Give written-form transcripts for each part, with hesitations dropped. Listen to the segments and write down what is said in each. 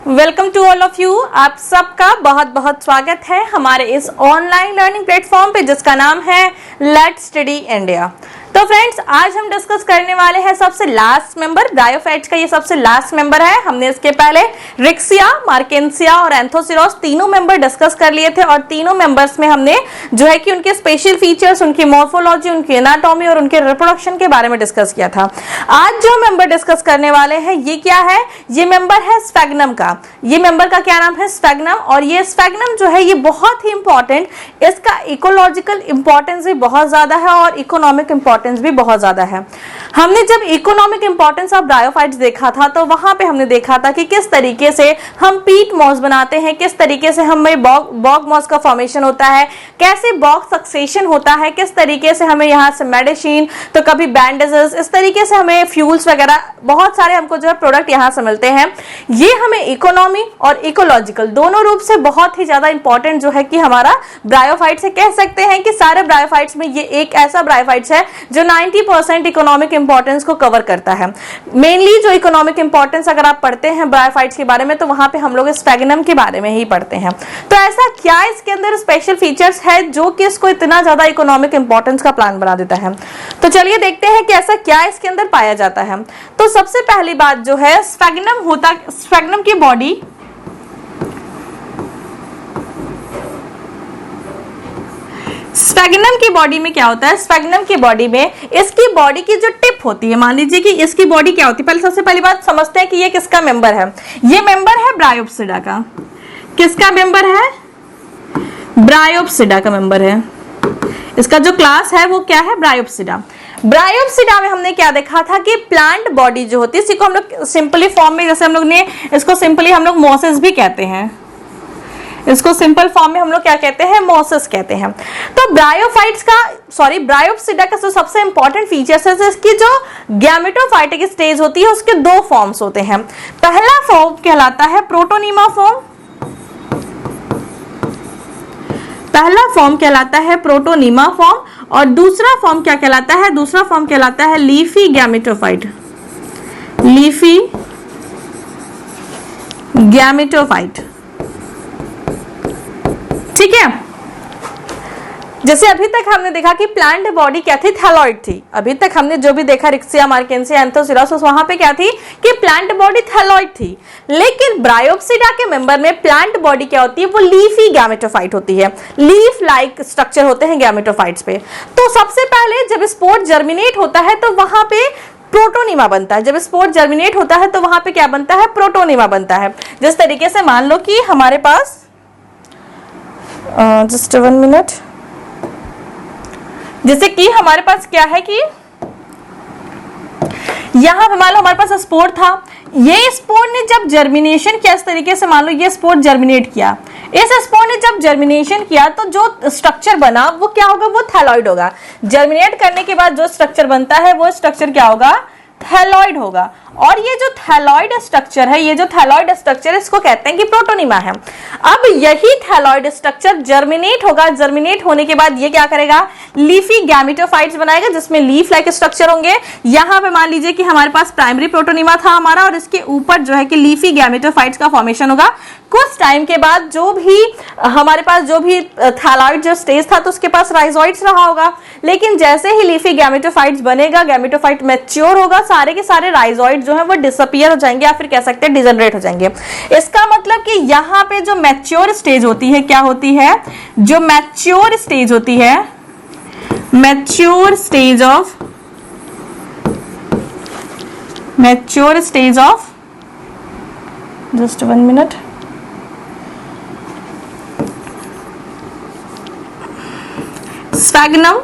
Welcome to all of you. आप सबका बहुत बहुत स्वागत है हमारे इस ऑनलाइन लर्निंग प्लेटफॉर्म पे जिसका नाम है लेट्स स्टडी इंडिया। तो फ्रेंड्स, आज हम डिस्कस करने वाले हैं सबसे लास्ट मेंबर, ब्रायोफाइट्स का ये सबसे लास्ट मेंबर है। हमने इसके पहले रिक्सिया, मार्केंसिया और एंथोसिरोस तीनों मेंबर डिस्कस कर लिए थे और तीनों मेंबर्स में हमने जो है कि उनके स्पेशल फीचर्स, उनकी मॉर्फोलॉजी, उनकी एनाटॉमी और उनके रिप्रोडक्शन के बारे में डिस्कस किया था। आज जो मेंबर डिस्कस करने वाले हैं ये क्या है? ये मेंबर है स्फेग्नम का। ये मेंबर का क्या नाम है? स्फेग्नम। और ये स्फेग्नम जो है ये बहुत ही इंपॉर्टेंट, इसका इकोलॉजिकल इंपॉर्टेंस भी बहुत ज्यादा है और इकोनॉमिक इंपॉर्टेंस भी बहुत ज्यादा है। हमने जब इकोनॉमिक इंपॉर्टेंस ऑफ ब्रायोफाइट्स देखा था तो वहां पे हमने देखा था कि किस तरीके से हम पीट मॉस बनाते हैं, किस तरीके से हमें बॉग मॉस का फॉर्मेशन होता है, कैसे बॉग सक्सेशन होता है, किस तरीके से हमें यहाँ से मेडिसिन, तो कभी बैंडेजेस, इस तरीके से हमें फ्यूल्स वगैरह बहुत सारे हमको जो है प्रोडक्ट यहाँ से मिलते हैं। ये हमें इकोनॉमी और इकोलॉजिकल दोनों रूप से बहुत ही ज्यादा इंपॉर्टेंट जो है कि हमारा ब्रायोफाइट्स है। कह सकते हैं कि सारे ब्रायोफाइट्स में ये एक ऐसा ब्रायोफाइट्स है जो 90% इकोनॉमिक इंपॉर्टेंस को कवर करता है। मेनली जो इकोनॉमिक इंपॉर्टेंस अगर आप पढ़ते हैं ब्रायोफाइट्स के बारे में तो वहां पे हम लोग स्फेग्नम के बारे में ही पढ़ते हैं। तो ऐसा क्या इसके अंदर स्पेशल फीचर्स है जो कि इसको इतना ज्यादा इकोनॉमिक इंपॉर्टेंस का प्लान बना देता है? तो चलिए देखते हैं कि ऐसा क्या इसके अंदर पाया जाता है। तो सबसे पहली बात जो है, स्फेग्नम की बॉडी स्फेग्नम की बॉडी में क्या होता है? स्फेग्नम की बॉडी में इसकी बॉडी की जो टिप होती है, मान लीजिए कि इसकी बॉडी क्या होती है, पहले सबसे पहली बात समझते हैं कि ये किसका मेंबर है। ये मेंबर है ब्रायोप्सिडा का। किसका मेंबर है? ब्रायोप्सिडा का मेंबर है। इसका जो क्लास है वो क्या है? ब्रायोप्सिडा। ब्रायोप्सिडा में हमने क्या देखा था कि प्लांट बॉडी जो होती है, इसी को हम लोग सिंपली फॉर्म में, जैसे हम लोग ने इसको सिंपली हम लोग मोसेस भी कहते हैं, इसको सिंपल फॉर्म में हम लोग क्या कहते हैं? मोसेस कहते हैं। तो ब्रायोप्सिडा का जो सबसे इंपॉर्टेंट फीचर्स है, इसकी जो गैमेटोफाइटिक स्टेज होती है उसके दो फॉर्म्स होते हैं। पहला फॉर्म कहलाता है प्रोटोनीमा फॉर्म। पहला फॉर्म कहलाता है प्रोटोनीमा फॉर्म और दूसरा फॉर्म क्या कहलाता है? दूसरा फॉर्म कहलाता है लीफी गैमेटोफाइट। लीफी गैमेटोफाइट, ठीक है। जैसे अभी तक हमने देखा कि प्लांट बॉडी क्या थी? थैलॉइड थी। अभी तक हमने जो भी देखा रिक्सिया, मार्केंसिया, एंथोसिरोस, वहां पे क्या थी कि प्लांट बॉडी थैलॉइड थी। लेकिन ब्रायोप्सिडा के मेंबर में प्लांट बॉडी क्या होती है? वो लीफी गैमेटोफाइट होती है। लीफ लाइक स्ट्रक्चर होते हैं गैमेटोफाइट्स पे। तो सबसे पहले जब स्पोर जर्मिनेट होता है तो वहां पे प्रोटोनीमा बनता है। जब स्पोर जर्मिनेट होता है तो वहां पे क्या बनता है? प्रोटोनीमा बनता है। जिस तरीके से मान लो कि हमारे पास जस्ट 1 मिनट, जैसे कि हमारे पास क्या है कि यहां पे मान लो हमारे पास स्पोर था। ये स्पोर ने जब जर्मिनेशन किया, इस तरीके से मान लो ये स्पोर जर्मिनेट किया, इस स्पोर ने जब जर्मिनेशन किया तो जो स्ट्रक्चर बना वो क्या होगा? वो थैलॉइड होगा। जर्मिनेट करने के बाद जो स्ट्रक्चर बनता है वो स्ट्रक्चर क्या होगा? थैलॉइड होगा। और ये जो थैलॉइड स्ट्रक्चर है, इसको कहते हैं कि प्रोटोनीमा है। अब यही थैलॉइड स्ट्रक्चर जर्मिनेट होगा। जर्मिनेट होने के बाद ये क्या करेगा? लीफी गैमेटोफाइट्स बनाएगा जिसमें लीफ लाइक स्ट्रक्चर होंगे। यहां पे मान लीजिए कि हमारे पास प्राइमरी प्रोटोनीमा था हमारा और इसके ऊपर जो है कि लीफी गैमेटोफाइट्स का फॉर्मेशन होगा। कुछ टाइम के बाद जो भी हमारे पास जो भी थैलॉइड जो स्टेज था तो उसके पास राइजोइड्स रहा होगा। लेकिन जैसे ही लीफी गैमेटोफाइट्स बनेगा, गैमेटोफाइट मैच्योर होगा, सारे के सारे राइजोइड जो है वो डिसअपीयर हो जाएंगे या फिर कह सकते हैं डिजनरेट हो जाएंगे। इसका मतलब कि यहाँ पे जो मैच्योर स्टेज होती है क्या होती है? जो मैच्योर स्टेज होती है, mature stage of just 1 minute, sphagnum,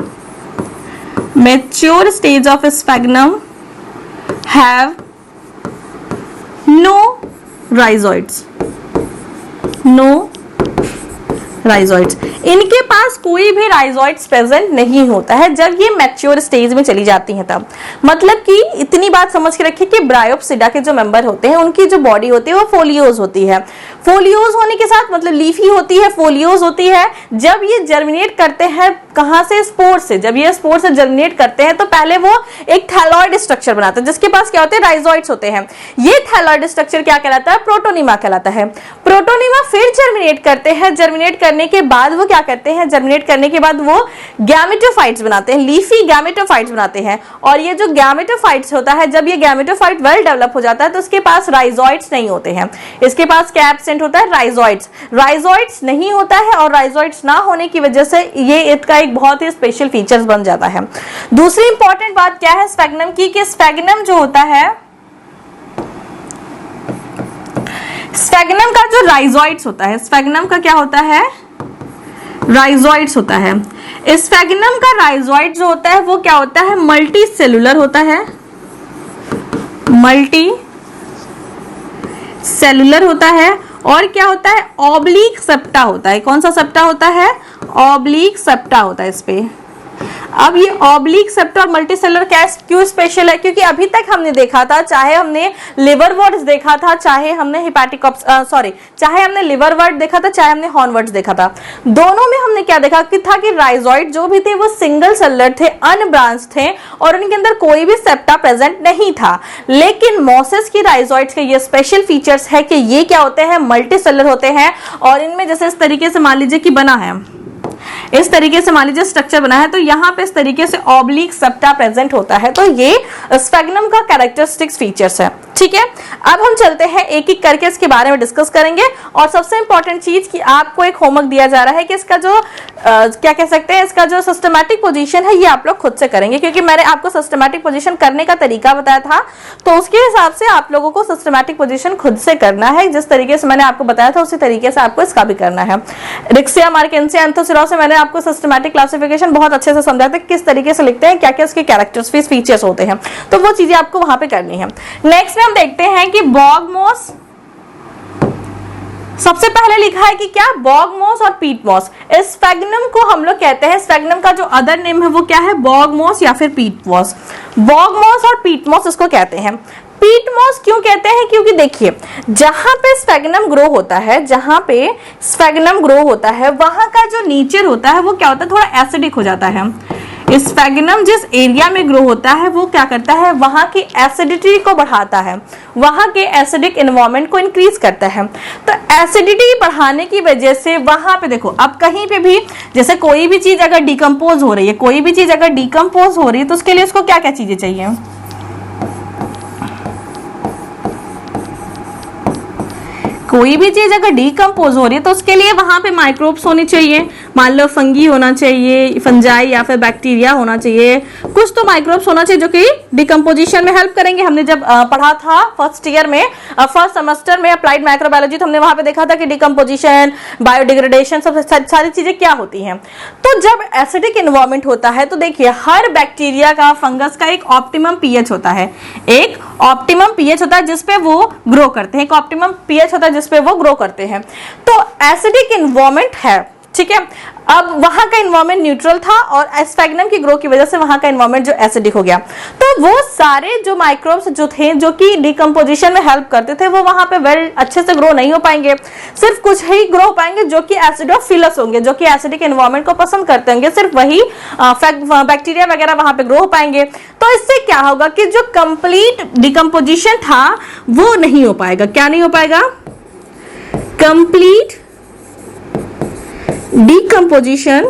mature stage of sphagnum have no rhizoids, no rhizoids, इनके पास कोई भी राइजोइड्स प्रेजेंट नहीं होता है जब ये मैच्योर स्टेज में चली जाती हैं तब। मतलब कि इतनी बात समझ के रखिए कि ब्रायोप्सिडा के जो मेंबर होते हैं उनकी जो बॉडी होती है वो फोलियोज होती है। फोलियोज होने के साथ मतलब लीफी होती है, फोलियोज होती है। जब ये जर्मिनेट करते हैं कहां से, स्पोर से, जब ये स्पोर से जर्मिनेट करते हैं तो पहले वो एक थैलॉइड स्ट्रक्चर बनाते हैं जिसके पास क्या होते हैं, राइजोइड्स होते हैं। ये थैलॉइड स्ट्रक्चर क्या कहलाता है, प्रोटोनिमा कहलाता है। प्रोटोनिमा फिर जर्मिनेट करते हैं, जर्मिनेट करने के बाद वो क्या करते हैं, जर्मिनेट करने के बाद वो गैमेटोफाइट्स बनाते हैं, लीफी गैमेटोफाइट्स बनाते हैं। और ये जो गैमेटोफाइट्स होता है, जब ये गैमेटोफाइट वेल डेवलप हो जाता है तो इसके पास राइजोइड्स नहीं होते हैं, इसके पास क्या एब्सेंट होता है, राइजोइड्स। राइजोइड्स नहीं होता है और राइजोइड्स ना होने की वजह से ये इसका एक बहुत ही स्पेशल फीचर्स बन जाता है। दूसरी इंपॉर्टेंट बात क्या है स्फेग्नम की, कि स्फेग्नम जो होता है, स्फेग्नम का जो राइजोइड्स होता है, स्फेग्नम का क्या होता है, राइजोइड्स होता है। स्फेग्नम का राइजोइड जो होता है वो क्या होता है, मल्टी सेलुलर होता है, मल्टी सेलुलर होता है। और क्या होता है, ऑब्लिक सेप्टा होता है। कौन सा सेप्टा होता है, ऑब्लिक सेप्टा होता है इस पे। अब ये ऑब्लिक सेप्टा और मल्टीसेलुलर क्यों स्पेशल है, क्योंकि अभी तक हमने देखा था, चाहे हमने लिवरवर्ड्स देखा था, चाहे हमने चाहे हमने लिवरवर्ड देखा था, चाहे हमने हॉर्नवर्ड्स देखा था, दोनों में हमने क्या देखा कि था कि राइजोइड जो भी थे वो सिंगल सेलुलर थे, अनब्रांच थे और उनके अंदर कोई भी सेप्टा प्रेजेंट नहीं था। लेकिन मोसेस की राइजोइड्स के ये स्पेशल फीचर्स है कि ये क्या होते हैं, मल्टीसेलुलर होते हैं। और इनमें जैसे इस तरीके से मान लीजिए कि बना है, इस तरीके से मान लीजिए स्ट्रक्चर बना है, तो यहाँ पे इस तरीके से ऑब्लिक सेप्टा प्रेजेंट होता है। तो ये स्फेग्नम का कैरेक्टरिस्टिक्स फीचर्स है। ठीक है, अब हम चलते हैं एक एक करके इसके बारे में डिस्कस करेंगे। और सबसे इंपॉर्टेंट चीज कि आपको एक होमवर्क दिया जा रहा है कि इसका जो क्या कह सकते हैं, इसका जो सिस्टमैटिक पोजीशन है ये आप लोग खुद से करेंगे, क्योंकि मैंने आपको सिस्टमैटिक पोजीशन करने का तरीका बताया था, तो उसके हिसाब से आप लोगों को सिस्टमैटिक पोजीशन खुद से करना है। जिस तरीके से मैंने आपको बताया था उसी तरीके से आपको इसका भी करना है। रिक्सिया, मार्केंसिया, एंथोसिरा से मैंने आपको सिस्टमैटिक क्लासिफिकेशन बहुत अच्छे से समझाया था, किस तरीके से लिखते हैं, क्या क्या उसके कैरेक्टर्स फीचर्स होते हैं, तो वो चीजें आपको वहां पे करनी है। नेक्स्ट में हम देखते हैं कि बॉग मॉस, सबसे पहले लिखा है कि क्या, बॉग मॉस और पीट मॉस। स्फेग्नम को हम लोग कहते हैं, स्फेग्नम का जो अदर नेम है वो क्या है, बॉग मॉस या फिर पीट मॉस। बॉग मॉस और पीट मॉस इसको कहते हैं। पीट मॉस क्यों कहते हैं, क्योंकि देखिए जहां पे स्फेग्नम ग्रो होता है, जहां पे स्फेग्नम ग्रो होता है वहां का जो नेचर होता है वो क्या होता है, थोड़ा एसिडिक हो जाता है। स्फेग्नम जिस एरिया में ग्रो होता है वो क्या करता है, वहां की एसिडिटी को बढ़ाता है, वहां के एसिडिक एनवायरनमेंट को इंक्रीज करता है। तो एसिडिटी बढ़ाने की वजह से वहां पे देखो, अब कहीं पे भी जैसे कोई भी चीज अगर डिकम्पोज हो रही है, कोई भी चीज अगर डिकम्पोज हो रही है तो उसके लिए उसको क्या क्या चीजें चाहिए, कोई भी चीज अगर डिकम्पोज हो रही है तो उसके लिए वहां पे माइक्रोब्स होने चाहिए। मान लो फंगी होना चाहिए, फंजाई या फिर बैक्टीरिया होना चाहिए, कुछ तो माइक्रोब्स होना चाहिए जो कि डिकम्पोजिशन में हेल्प करेंगे। हमने जब पढ़ा था फर्स्ट ईयर में, फर्स्ट सेमेस्टर में अप्लाइड माइक्रोबायोलॉजी, तो हमने वहां पे देखा था कि डिकम्पोजिशन, बायोडिग्रेडेशन, सब सारी चीजें क्या होती हैं। तो जब एसिडिक एनवायरनमेंट होता है तो देखिए हर बैक्टीरिया का, फंगस का एक ऑप्टिमम पीएच होता है, एक ऑप्टिमम पीएच होता है जिसपे वो ग्रो करते हैं, एक ऑप्टिमम पीएच होता है जिसपे वो ग्रो करते हैं। तो एसिडिक एनवायरनमेंट है, ठीक है। अब वहां का एनवायरनमेंट न्यूट्रल था और स्फेग्नम की ग्रो की वजह से वहां का एनवायरनमेंट जो एसिडिक हो गया, तो वो सारे जो माइक्रोब्स जो थे जो कि डिकम्पोजिशन में हेल्प करते थे वो वहां पे वेल अच्छे से ग्रो नहीं हो पाएंगे। सिर्फ कुछ ही ग्रो हो पाएंगे जो कि एसिडोफिलस होंगे, जो कि एसिडिक एनवायरनमेंट को पसंद करते होंगे, सिर्फ वही बैक्टीरिया वगैरह वहां पे ग्रो हो पाएंगे। तो इससे क्या होगा कि जो कंप्लीट डिकम्पोजिशन था वो नहीं हो पाएगा। क्या नहीं हो पाएगा, कंप्लीट डिकम्पोजिशन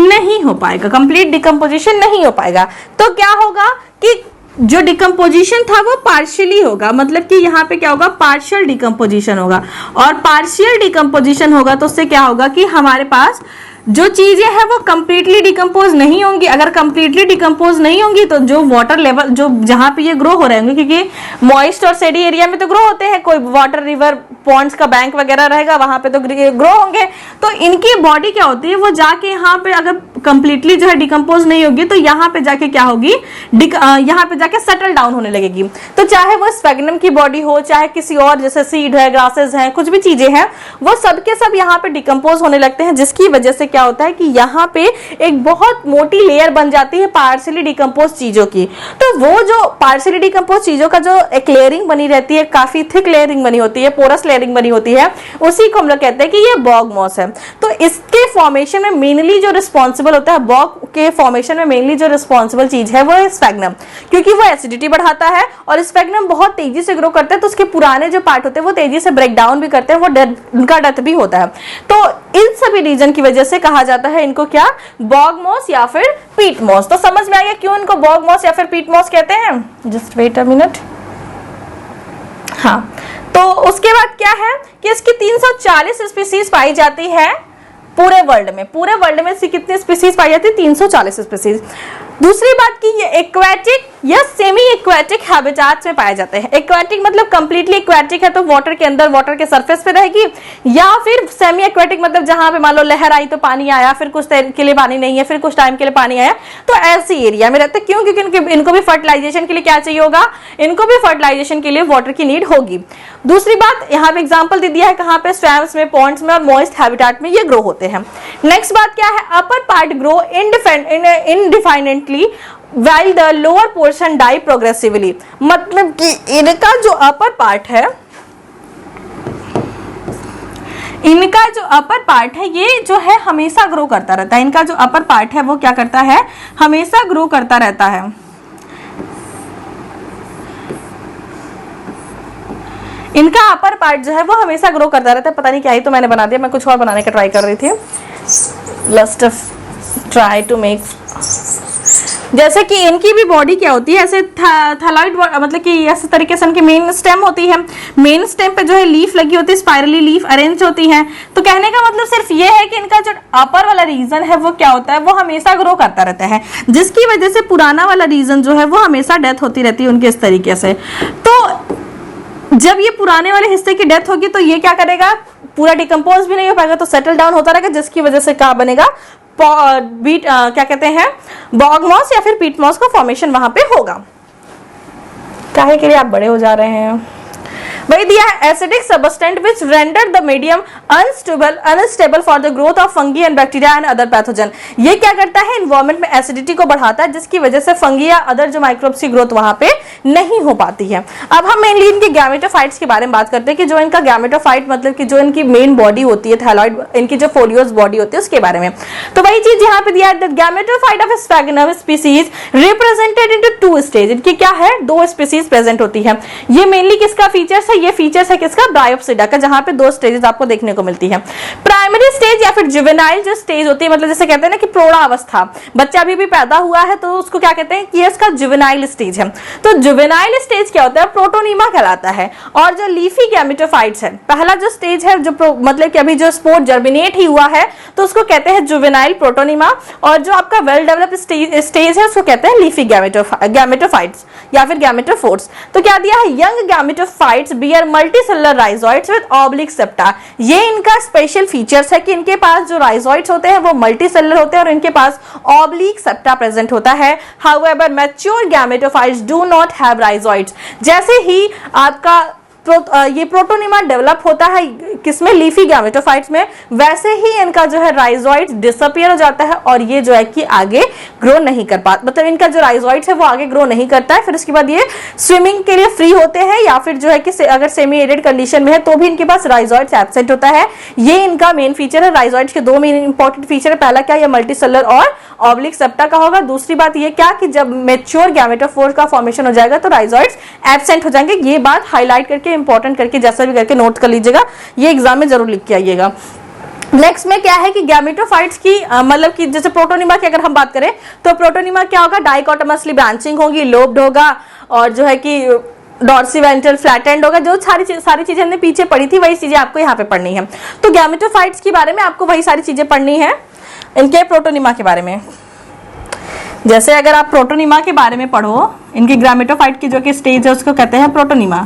नहीं हो पाएगा, कंप्लीट डिकम्पोजिशन नहीं हो पाएगा। तो क्या होगा कि जो डिकम्पोजिशन था वो पार्शियली होगा, मतलब कि यहाँ पे क्या होगा, पार्शियल डिकम्पोजिशन होगा। और पार्शियल डिकम्पोजिशन होगा तो उससे क्या होगा कि हमारे पास जो चीजें हैं वो कंप्लीटली डिकम्पोज नहीं होंगी। अगर कंप्लीटली डिकम्पोज नहीं होंगी तो जो वाटर लेवल, जो जहां पे ये ग्रो हो रहे होंगे, क्योंकि मॉइस्ट और सेडी एरिया में तो ग्रो होते हैं, कोई वाटर रिवर पॉन्ड्स का बैंक वगैरह रहेगा वहां पे तो ग्रो होंगे। तो इनकी बॉडी क्या होती है, वो जाके यहाँ पे अगर कंप्लीटली जो है डिकम्पोज नहीं होगी तो यहाँ पे जाके क्या होगी, यहाँ पे जाके सेटल डाउन होने लगेगी। तो चाहे वो स्फेग्नम की बॉडी हो, चाहे किसी और जैसे सीड है, ग्रासेस हैं, कुछ भी चीजें हैं, वो सब के सब यहाँ पे डिकम्पोज होने लगते हैं, जिसकी वजह से क्या होता है कि यहाँ पे एक बहुत मोटी लेयर बन जाती है पार्शियली डिकम्पोज चीजों की। तो वो जो पार्शियली डिकम्पोज चीजों का जो एक लेयरिंग बनी रहती है, काफी थिक लेयरिंग बनी होती है, पोरस लेयरिंग बनी होती है, उसी को हम लोग कहते हैं कि ये बॉग मॉस है। तो इसके फॉर्मेशन में मेनली जो रिस्पॉन्सिबल होता है, बॉग के फॉर्मेशन में मेनली जो रिस्पॉन्सिबल चीज है वो है स्फेग्नम, क्योंकि वो एसिडिटी बढ़ाता है और स्फेग्नम बहुत तेजी से ग्रो करता है, तो उसके पुराने जो पार्ट होते हैं वो तेजी से ब्रेक डाउन भी करते हैं, वो उनका डेथ भी होता है। तो इन सभी रीजन की वजह से कहा जाता है इनको क्या, बॉग मॉस या फिर पीट मॉस। तो समझ में आ गया क्यों इनको बॉग मॉस या फिर पीट मॉस कहते हैं। Just wait a minute. हाँ, तो उसके बाद क्या है कि इसकी 340 स्पीसीज पाई जाती है पूरे वर्ल्ड में। पूरे वर्ल्ड में इसकी कितनी स्पीसीज पाई जाती है, 340 स्पीसीज। दूसरी बात की ये एक्वेटिक या सेमी एक्वेटिक हैबिटेट्स में पाए जाते हैं। एक्वेटिक मतलब कंप्लीटली एक्वेटिक है तो वाटर के अंदर, वाटर के सरफेस पे रहेगी, या फिर सेमी एक्वेटिक मतलब जहां पे मान लो लहर आई तो पानी आया, फिर कुछ टाइम के लिए पानी नहीं है, फिर कुछ टाइम के लिए पानी आया, तो ऐसी एरिया में रहते हैं। क्यों? क्योंकि इनको भी फर्टिलाइजेशन के लिए क्या चाहिए होगा, इनको भी फर्टिलाइजेशन के लिए वाटर की नीड होगी। दूसरी बात, यहाँ पे एग्जाम्पल दे दिया है कहाँ पे, स्वैम्स में, पॉन्ड्स में और मॉइस्ट हैबिटेट में ये ग्रो होते हैं। नेक्स्ट बात क्या है, upper part grow indefinitely while the lower portion die progressively। मतलब कि इनका जो अपर पार्ट है, इनका जो अपर पार्ट है ये जो है हमेशा ग्रो करता रहता है। इनका जो अपर पार्ट है वो क्या करता है, हमेशा ग्रो करता रहता है। इनका अपर पार्ट जो है वो हमेशा ग्रो करता रहता है। पता नहीं क्या ही तो मैंने बना दिया, मैं कुछ और बनाने का ट्राई कर रही थी। लेट्स ट्राई टू मेक, जैसे कि इनकी भी बॉडी क्या होती है, ऐसे थैलॉइड, मतलब कि ऐसे तरीके से इनकी मेन स्टेम होती है। मेन स्टेम पे जो है लीफ लगी होती है, स्पाइरली लीफ अरेंज होती है। तो कहने का मतलब सिर्फ ये है कि इनका जो अपर वाला रीजन है वो क्या होता है, वो हमेशा ग्रो करता रहता है, जिसकी वजह से पुराना वाला रीजन जो है वो हमेशा डेथ होती रहती है उनके इस तरीके से। तो जब ये पुराने वाले हिस्से की डेथ होगी तो ये क्या करेगा, पूरा डिकम्पोज भी नहीं हो पाएगा, तो सेटल डाउन होता रहेगा, जिसकी वजह से क्या बनेगा, क्या कहते हैं, बॉग मॉस या फिर पीट मॉस का फॉर्मेशन वहां पे होगा। काहे के लिए आप बड़े हो जा रहे हैं। वही दिया है, acidic substance which render the medium unstable for the growth of fungi and bacteria and other pathogen. ये क्या करता है, इन्वायरमेंट में एसिडिटी को बढ़ाता है, जिसकी वजह से फंगी या अदर जो माइक्रोब्स की ग्रोथ वहां पे नहीं हो पाती है। अब हम मेनली इनके गैमेटोफाइट्स के बारे में बात करते हैं कि जो इनका गैमेटोफाइट मतलब कि जो इनकी मेन बॉडी होती है, थैलॉइड, इनकी जो फोलियोस बॉडी होती है उसके बारे में। तो वही चीज यहाँ पे दिया है, gametophyte of स्फेग्नम species represented into two stage. इनकी क्या है, दो स्पीसीज प्रेजेंट होती है। ये मेनली किसका फीचर्स है, ये फीचर्स है किसका, ब्रायोप्सिडा का, जहां पे दो स्टेजेस आपको देखने को मिलती है। प्राइमरी स्टेज या फिर जुवेनाइल जो स्टेज होती है, मतलब जैसे कहते हैं ना कि प्रौढ़ावस्था, बच्चा अभी भी पैदा हुआ है तो उसको क्या कहते हैं कि ये इसका जुवेनाइल स्टेज है। तो जुवेनाइल स्टेज क्या होता है, प्रोटोनीमा कहलाता है। और जो लीफी गैमेटोफाइट्स है, पहला जो स्टेज है, जो मतलब कि अभी जो स्पोर जर्मिनेट ही हुआ है तो उसको कहते हैं जुवेनाइल प्रोटोनीमा, और जो आपका वेल डेवलप्ड स्टेज है उसको कहते हैं लीफी गैमेटोफाइट्स या फिर गैमेटोफोर्स। तो क्या दिया है, young gametophytes bear multicellular rhizoids with oblique septa. ये इनका स्पेशल फीचर्स है कि इनके पास जो राइजोइड्स होते हैं वो मल्टीसेलुलर होते हैं और इनके पास ऑब्लिक सेप्टा प्रेजेंट होता है। However mature gametophytes do not have rhizoids. जैसे ही आपका ये प्रोटोनीमा डेवलप होता है किसमें, लीफी गैमेटोफाइट्स में, वैसे ही इनका जो है राइजोइड्स डिसअपियर हो जाता है और ये जो है कि आगे ग्रो नहीं कर पाता, मतलब इनका जो राइजोइड्स है वो आगे ग्रो नहीं करता है। फिर उसके बाद ये स्विमिंग के लिए फ्री होते हैं, या फिर जो है कि अगर सेमी एरिड कंडीशन में है तो भी इनके पास राइजोइड्स एब्सेंट होता है। ये इनका मेन फीचर है। राइजोइड्स के दो मेन इंपॉर्टेंट फीचर है, पहला क्या, ये मल्टीसेलुलर और ऑब्लिक सेप्टा का होगा। दूसरी बात ये क्या कि जब मैच्योर गैमेटोफोर का फॉर्मेशन हो जाएगा तो राइजोइड्स एब्सेंट हो जाएंगे। ये बात हाईलाइट करके इंपॉर्टेंट करके जैसा भी करके नोट कर लीजिएगा, ये एग्जाम में जरूर लिख के आइएगा। नेक्स्ट में क्या है कि गैमेटोफाइट्स की मतलब कि जैसे प्रोटोनीमा की अगर हम बात करें तो प्रोटोनीमा क्या होगा, डाइकोटोमसली ब्रांचिंग होगी, लोब्ड होगा और जो है कि डॉर्सिवेंट्रल फ्लैटेंड होगा। जो सारी चीजें हमने पीछे पढ़ी थी वही चीजें आपको यहाँ पे पढ़नी है। तो गैमेटोफाइट्स के बारे में आपको वही सारी चीजें पढ़नी है। इनके प्रोटोनिमा के बारे में। जैसे अगर आप प्रोटोनिमा के बारे में पढ़ो, इनकी ग्रामेटोफाइट की जो कि स्टेज है उसको कहते हैं प्रोटोनिमा।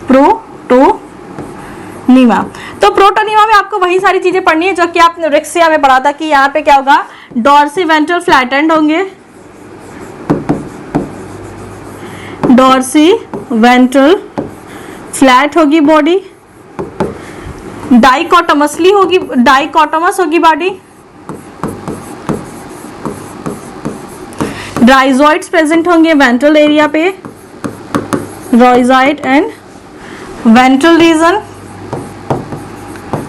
प्रोटोनिमा, तो प्रोटोनिमा में आपको वही सारी चीजें पढ़नी है जो कि आपने रिक्सिया में पढ़ा था कि यहाँ पे क्या होगा, डॉर्सी-वेंट्रल फ्लैटेंड होंगे, डॉर्सी-वेंट्रल फ्लैट होगी बॉडी, डाइकोटोमस होगी बॉडी, राइजोइड्स प्रेजेंट होंगे वेंट्रल एरिया पे, राइजोइड एंड वेंट्रल रीजन।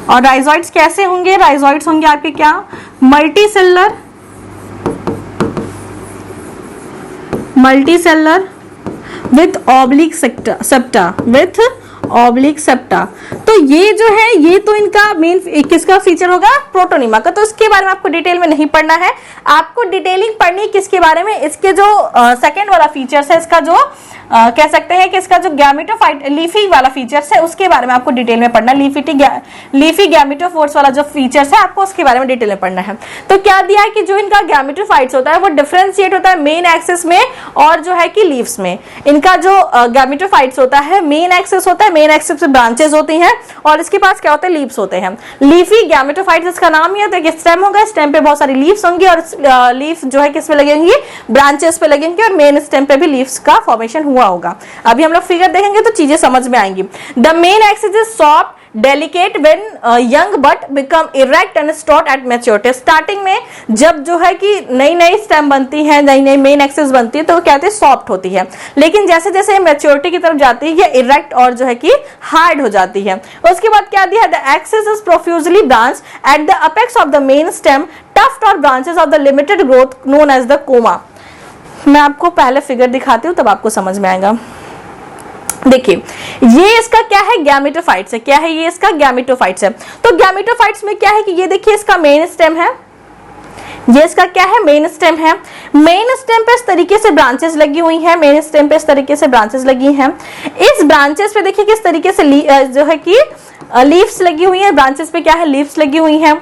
और राइजोइड्स कैसे होंगे, राइजोइड्स होंगे आपके क्या, मल्टीसेलर विथ ऑब्लिक सेप्टा, तो ये जो है ये तो इनका मेन किसका फीचर होगा, प्रोटोनिमा का। तो इसके बारे में आपको डिटेल में नहीं पढ़ना है, आपको डिटेलिंग पढ़नी किसके बारे में, इसके जो सेकेंड वाला फीचर्स है, इसका जो कह सकते हैं कि इसका जो गैमेटोफाइट लीफी वाला फीचर्स है उसके बारे में आपको डिटेल में पढ़ना, लीफी गैमेटोफोर्स वाला जो फीचर्स है आपको उसके बारे में डिटेल में पढ़ना है। तो क्या दिया है कि जो इनका गैमेटोफाइट्स होता है वो डिफरेंशिएट होता है मेन एक्सिस में और जो है कि लीव्स में। इनका जो गैमेटोफाइट्स होता है मेन एक्सिस होता है, मेन एक्सिस से ब्रांचेस होती हैं और इसके पास क्या होते हैं, लीव्स होते हैं। लीफी गैमेटोफाइट्स इसका नाम ही है। तो स्टेम होगा, स्टेम पे बहुत सारी लीव्स होंगी और लीफ जो है किस पे लगेंगी, ब्रांचेस पे लगेंगी और मेन स्टेम पे भी लीव्स का फॉर्मेशन हुआ होगा। अभी हम लोग फिगर देखेंगे तो चीजें समझ में आएंगी। The main axis is soft delicate when young but become erect and stout at maturity. Starting में जब जो है कि नई नई स्टेम बनती है, नई नई मेन एक्सिस बनती है तो वो क्या होती है, सॉफ्ट होती है। लेकिन जैसे जैसे मैच्योरिटी की तरफ जाती है ये इरेक्ट और जो है कि हार्ड हो जाती है। उसके बाद क्या दिया है, the axis is profusely branch at the apex of the main stem, tuft और branches of the limited growth known as the coma. मैं आपको पहले फिगर दिखाती हूँ तब आपको समझ में आएगा। देखिए ये इसका क्या है, गैमेटोफाइट्स है। क्या है ये, इसका गैमेटोफाइट्स है। तो गैमेटोफाइट्स में क्या है कि ये देखिए इसका मेन स्टेम है, ये इसका क्या है, मेन स्टेम है। मेन स्टेम पे इस तरीके से ब्रांचेस लगी हुई हैं, मेन स्टेम पे इस तरीके से ब्रांचेस लगी हैं। इस ब्रांचेस पे देखिए किस तरीके से जो है कि लीव्स लगी हुई हैं, ब्रांचेस पे क्या है, लीव्स लगी हुई हैं।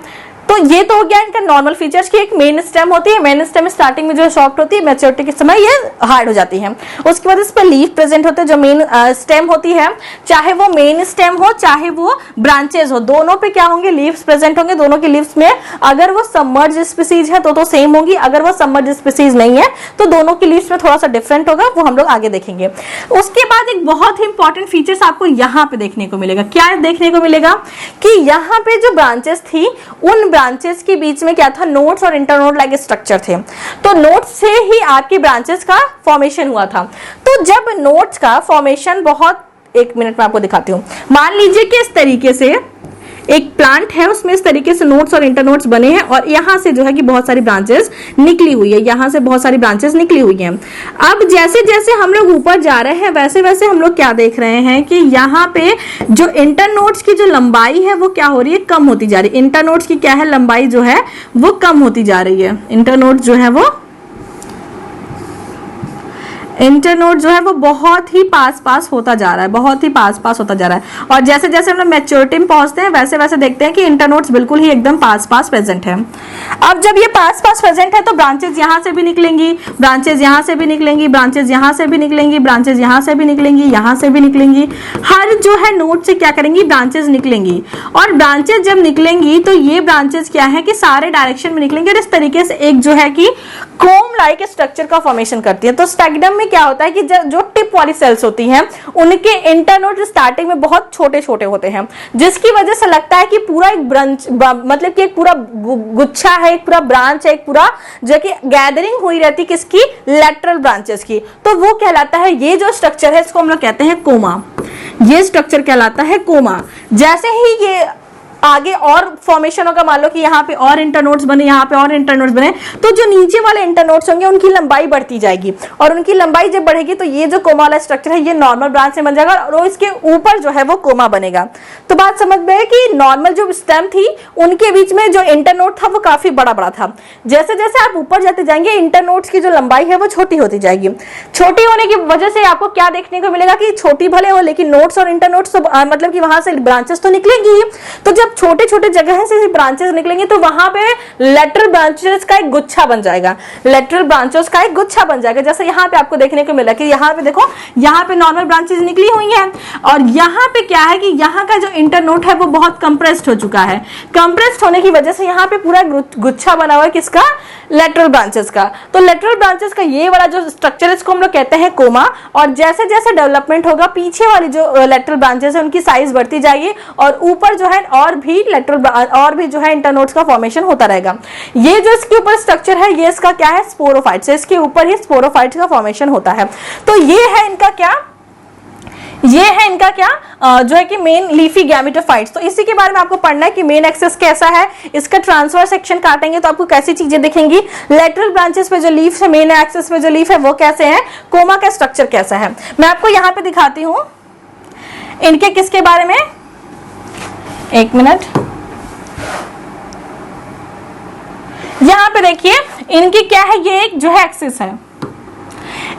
तो ये तो हो गया इनका नॉर्मल फीचर्स की एक मेन स्टेम होती है, मेन स्टेम स्टार्टिंग में जो है सॉफ्ट होती है, मैच्योरिटी के समय ये हार्ड हो जाती है। उसके बाद इस पर लीफ प्रेजेंट होते हैं जो मेन स्टेम होती है, चाहे वो मेन स्टेम हो चाहे वो ब्रांचेस हो, दोनों पे क्या होंगे, लीव्स प्रेजेंट होंगे। दोनों की लीव्स में अगर वो सबमर्ज स्पीसीज है तो सेम होगी, अगर वो सबमर्ज स्पीसीज नहीं है तो दोनों की लीव्स में थोड़ा सा डिफरेंट होगा, वो हम लोग आगे देखेंगे। उसके बाद एक बहुत ही इंपॉर्टेंट फीचर्स आपको यहाँ पे देखने को मिलेगा। क्या देखने को मिलेगा कि यहाँ पे जो ब्रांचेस थी उन ब्रांचेस के बीच में क्या था, नोड्स और इंटरनोड लाइक स्ट्रक्चर थे। तो नोड्स से ही आपकी ब्रांचेस का फॉर्मेशन हुआ था। तो जब नोड्स का फॉर्मेशन बहुत, एक मिनट में आपको दिखाती हूँ। मान लीजिए कि इस तरीके से एक प्लांट है, उसमें इस तरीके से नोड्स और इंटरनोड्स बने हैं और यहाँ से जो है कि बहुत सारी ब्रांचेस निकली हुई है, यहाँ से बहुत सारी ब्रांचेस निकली हुई हैं। अब जैसे जैसे हम लोग ऊपर जा रहे हैं वैसे वैसे हम लोग क्या देख रहे हैं कि यहाँ पे जो इंटरनोड्स की जो लंबाई है वो क्या हो रही है, कम होती जा रही है। इंटरनोड्स की क्या है, लंबाई जो है वो कम होती जा रही है। इंटरनोड जो है वो बहुत ही पास होता जा रहा है, बहुत ही पास होता जा रहा है। और जैसे जैसे हम लोग मैच्योरिटी में पहुंचते हैं वैसे वैसे देखते हैं कि इंटरनोड्स बिल्कुल ही एकदम पास प्रेजेंट है। अब जब ये पास प्रेजेंट है तो ब्रांचेस यहाँ से भी निकलेंगी, ब्रांचेस यहाँ से भी निकलेंगी, ब्रांचेस यहाँ से भी निकलेंगी, ब्रांचेस यहाँ से भी निकलेंगी, यहाँ से भी निकलेंगी। हर जो है नोड से क्या करेंगी, ब्रांचेस निकलेंगी। और ब्रांचेस जब निकलेंगी तो ये ब्रांचेस क्या है कि सारे डायरेक्शन में निकलेंगे और इस तरीके से एक जो है कि कोम लाइक स्ट्रक्चर का फॉर्मेशन करती है। तो स्टेगडम में क्या होता है कि जो टिप वाली सेल्स होती हैं उनके इंटरनोड स्टार्टिंग में बहुत छोटे छोटे होते हैं, जिसकी वजह से लगता है कि पूरा एक ब्रांच, मतलब कि एक पूरा गुच्छा है, एक पूरा ब्रांच है, एक पूरा जो कि गैदरिंग हुई रहती किसकी, लेटरल ब्रांचेस की। तो वो कहलाता है, ये जो स्ट्रक्चर है इसको हम लोग कहते हैं कोमा। ये स्ट्रक्चर कहलाता है कोमा। जैसे ही ये आगे और फॉर्मेशन होगा, मान लो कि यहाँ पे और इंटरनोड्स बने, यहाँ पे और इंटरनोड्स बने, तो जो नीचे वाले इंटरनोड्स होंगे उनकी लंबाई बढ़ती जाएगी और उनकी लंबाई जब बढ़ेगी तो ये जो कोमा वाला स्ट्रक्चर है ये नॉर्मल ब्रांच से बन जाएगा और इसके ऊपर जो है वो कोमा बनेगा। तो बात समझ में है कि नॉर्मल जो स्टेम थी उनके बीच में जो इंटरनोड था वो काफी बड़ा बड़ा था। जैसे जैसे आप ऊपर जाते जाएंगे इंटरनोड्स की जो लंबाई है वो छोटी होती जाएगी। छोटी होने की वजह से आपको क्या देखने को मिलेगा कि छोटी भले हो लेकिन नोड्स और इंटरनोड्स तो मतलब कि वहां से ब्रांचेस तो निकलेंगी। तो जब जब छोटे छोटे जगह से ब्रांचेस निकलेंगे तो वहां पे लेटरल ब्रांचेस का एक गुच्छा बन जाएगा, लेटरल ब्रांचेस का एक गुच्छा बन जाएगा। जैसे यहाँ पे आपको देखने को मिला कि यहाँ पे देखो, यहाँ पे नॉर्मल ब्रांचेस निकली हुई हैं और यहाँ पे क्या है कि यहाँ का जो इंटरनोड है वो बहुत कंप्रेस्ड हो चुका है। कंप्रेस्ड होने की वजह से यहाँ पे पूरा गुच्छा बना हुआ है किसका, लेटरल ब्रांचेस का। तो लेटरल ब्रांचेस का ये वाला जो स्ट्रक्चर है इसको हम लोग कहते हैं कोमा। और जैसे जैसे डेवलपमेंट होगा पीछे वाली जो लेटरल ब्रांचेस है उनकी साइज बढ़ती जाएगी और ऊपर जो है और भी जो है इंटरनोड्स का फॉर्मेशन होता रहेगा। ये जो इसके ऊपर स्ट्रक्चर है ये इसका क्या है, स्पोरोफाइट्स, इसके ऊपर ही स्पोरोफाइट्स का फॉर्मेशन होता है। तो ये है इनका क्या, ये है इनका क्या जो है कि मेन लीफी गैमेटोफाइट्स। तो इसी के बारे में आपको पढ़ना है कि मेन एक्सेस कैसा है, इसका ट्रांसफर सेक्शन काटेंगे तो आपको कैसी चीजें दिखेंगी, लेटरल ब्रांचेस पे जो लीफ है, मेन एक्सेस पे जो लीफ है वो कैसे है, कोमा का स्ट्रक्चर कैसा है। मैं आपको यहाँ पे दिखाती हूँ इनके किसके बारे में, एक मिनट। यहाँ पे देखिए इनकी क्या है, ये एक जो है एक्सिस है,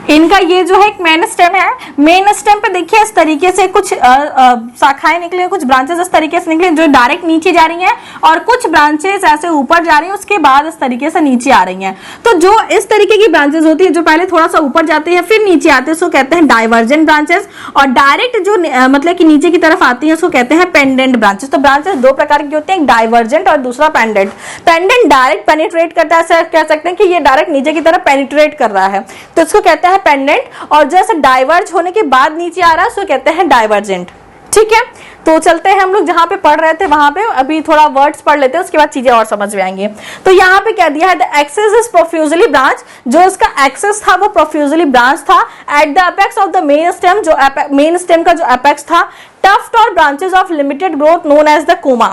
इनका ये जो है एक मेन स्टेम है। मेन स्टेम पे देखिए इस तरीके से कुछ शाखाएं निकली, कुछ ब्रांचेस इस तरीके से निकली जो डायरेक्ट नीचे जा रही हैं और कुछ ब्रांचेस ऐसे ऊपर जा रही हैं उसके बाद इस तरीके से नीचे आ रही हैं। तो जो इस तरीके की ब्रांचेस होती है जो पहले थोड़ा सा ऊपर जाती है फिर नीचे आते हैं उसको कहते हैं डाइवर्जेंट ब्रांचेस, और डायरेक्ट जो मतलब कि नीचे की तरफ आती है उसको कहते हैं पेंडेंट ब्रांचेस। तो ब्रांचेस दो प्रकार की होती है, एक डाइवर्जेंट और दूसरा पेंडेंट। पेंडेंट डायरेक्ट पेनिट्रेट करता है, कह सकते हैं कि ये डायरेक्ट नीचे की तरफ पेनिट्रेट कर रहा है तो इसको कहते हैं पेंडेंट, और जैसे डाइवर्ज होने के बाद नीचे आ रहा है उसको कहते हैं डाइवर्जेंट। ठीक है, तो चलते हैं हम लोग जहां पे पढ़ रहे थे वहां पे, अभी थोड़ा वर्ड्स पढ़ लेते हैं उसके बाद चीजें और समझ में आएंगी। तो यहाँ पे क्या दिया है, the axis is profusely branch, जो इसका एक्सेस था वो प्रोफ्यूजली ब्रांच था at the apex of the main stem, जो मेन स्टेम का जो एपेक्स था, टफ्ट और branches of limited growth known as the coma.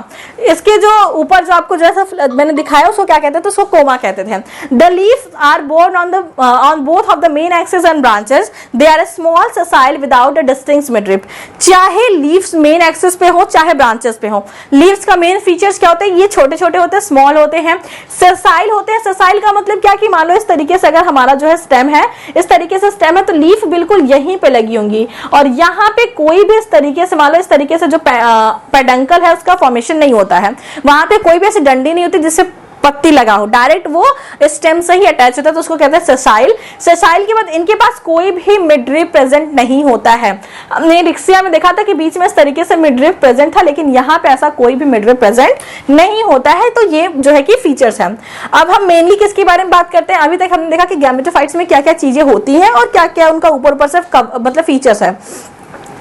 इसके जो ऊपर जो आपको जैसा मैंने दिखाया उसको क्या कहते थे, उसको कोमा कहते थे। The leaves are borne on both of the main axis and branches, they are small sessile without a distinct midrib. चाहे लीव्स मेन एक्सिस पे हो चाहे ब्रांचेस पे हो, लीव्स का मेन फीचर्स क्या होते हैं, ये छोटे छोटे होते हैं, स्मॉल होते हैं, सेसाइल होते हैं। सेसाइल का मतलब क्या कि मान लो इस तरीके से अगर हमारा जो है स्टेम है, इस तरीके से स्टेम है तो लीफ बिल्कुल यहीं पे लगी होंगी और यहाँ पे कोई भी इस तरीके से मान लो इस तरीके से जो पेडंकल है उसका फॉर्मेशन नहीं होता है, वहां पे कोई भी ऐसी डंडी नहीं होती जिससे पत्ती लगा हो, डायरेक्ट वो स्टेम से ही अटैच होता है तो उसको कहते हैं सेसाइल। सेसाइल के बाद इनके पास कोई भी मिडरिप प्रेजेंट नहीं होता है। हमने रिक्सिया में देखा था कि बीच में इस तरीके से मिडरिप प्रेजेंट था, लेकिन यहाँ पे ऐसा कोई भी मिडरिप प्रेजेंट नहीं होता है। तो ये जो है कि फीचर्स हैं। अब हम मेनली किसके बारे में बात करते हैं, अभी तक हमने देखा कि गैमेटोफाइट्स में क्या क्या चीजें होती हैं और क्या क्या उनका ऊपर से मतलब फीचर्स है।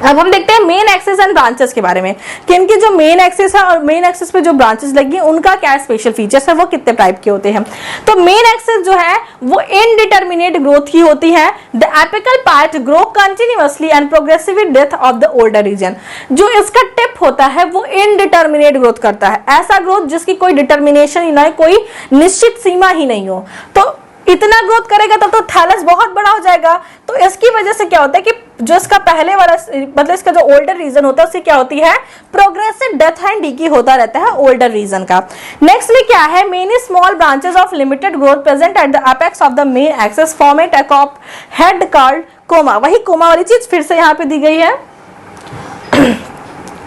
अब हम देखते हैं मेन एक्सिस एंड ब्रांचेस के बारे में कि इनकी जो मेन एक्सिस है और मेन एक्सिस पे जो ब्रांचेस लगी हैं उनका क्या स्पेशल फीचर्स है, वो कितने टाइप के होते हैं। तो मेन एक्सिस जो है वो इनडिटर्मिनेट ग्रोथ की होती है। The apical part grow continuously and progressive death of the older region. जो इसका टिप होता है वो इनडिटर्मिनेट ग्रोथ करता है, ऐसा ग्रोथ जिसकी कोई डिटर्मिनेशन ही ना हो, कोई निश्चित सीमा ही नहीं हो। तो इतना ग्रोथ करेगा तब तो थैलस बहुत बड़ा हो जाएगा। तो इसकी वजह से क्या होता है कि जो इसका पहले वाला मतलब इसका जो ओल्डर रीजन होता है उससे क्या होती है, प्रोग्रेसिव डेथ एंड डीके होता रहता है ओल्डर रीजन का। नेक्स्ट में क्या है, many small branches of limited growth present at the apex of the main axis form a tea cup head called coma. वही कोमा वाली चीज फिर से यहाँ पे दी गई है।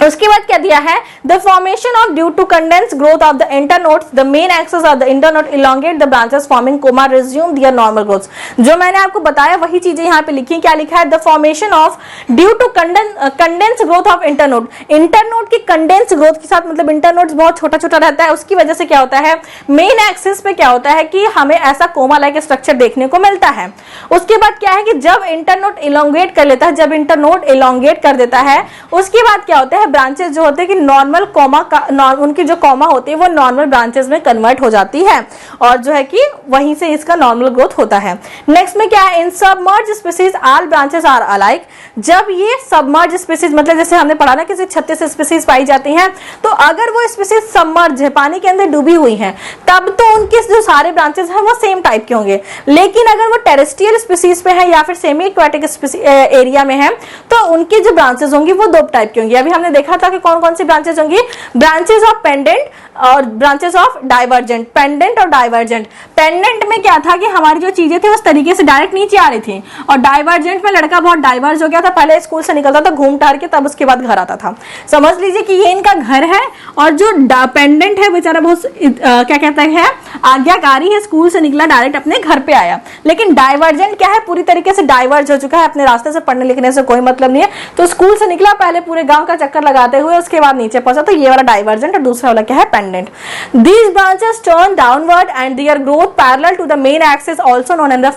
उसके बाद क्या दिया है, the formation of due to condense growth of the internodes the main axis of the internode elongate the branches forming coma resume their normal growth. जो मैंने आपको बताया वही चीजें यहाँ पे लिखी। क्या लिखा है, the formation of due to condense growth of internode. Internode की कंडेंस ग्रोथ के साथ मतलब इंटरनोड बहुत छोटा छोटा रहता है, उसकी वजह से क्या होता है, मेन एक्सिस पे क्या होता है कि हमें ऐसा कोमा लाइक स्ट्रक्चर देखने को मिलता है। उसके बाद क्या है कि जब इंटरनोड इलोंगेट कर लेता है, जब इंटरनोड इलोंगेट कर देता है उसके बाद क्या होता है, ब्रांचेस जो होते हैं कि नॉर्मल कोमा का उनकी जो कोमा होती है वो नॉर्मल ब्रांचेस में कन्वर्ट हो जाती है और जो है कि वहीं से इसका नॉर्मल ग्रोथ होता है। नेक्स्ट में क्या है, in submerge species all branches are alike. जब ये सबमर्ज स्पीसीज मतलब जैसे हमने पढ़ा ना कि 36 स्पीसीज पाई जाती हैं, तो अगर वो स्पीसीज सबमर्ज है, पानी के अंदर डूबी हुई हैं, तब तो उनके जो सारे ब्रांचेस हैं वो सेम टाइप के होंगे। लेकिन अगर वो टेरेस्ट्रियल स्पीसीज पे है या फिर सेमी एक्वाटिक एरिया में है तो उनके जो ब्रांचेस होंगी वो दो टाइप के होंगे। अभी हमने देखा था कि कौन कौन सी ब्रांचेस होंगी, ब्रांचेस ऑफ पेंडेंट और ब्रांचेस ऑफ डाइवर्जेंट। पेंडेंट और डाइवर्जेंट, पेंडेंट में क्या था कि हमारी जो चीजें थी उस तरीके से डायरेक्ट नीचे आ रही थी, और डाइवर्जेंट में लड़का बहुत डाइवर्स हो गया था, पहले स्कूल से निकलता था घूम टहर के, तब उसके बाद घर आता था। समझ लीजिए कि ये इनका घर है, और जो पेंडेंट है बेचारा बहुत क्या कहते हैं आज्ञाकारी है, स्कूल से निकला डायरेक्ट अपने घर पे आया। लेकिन डाइवर्जेंट क्या है, पूरी तरीके से डाइवर्ज हो चुका है, अपने रास्ते से पढ़ने लिखने से कोई मतलब नहीं है, तो स्कूल से निकला पहले पूरे गांव का चक्कर लगाते हुए उसके बाद नीचे पहुंचा, तो ये वाला डाइवर्जेंट, और दूसरा वाला क्या है pendant. These branches turn downward and their growth parallel to the main axis, also known as the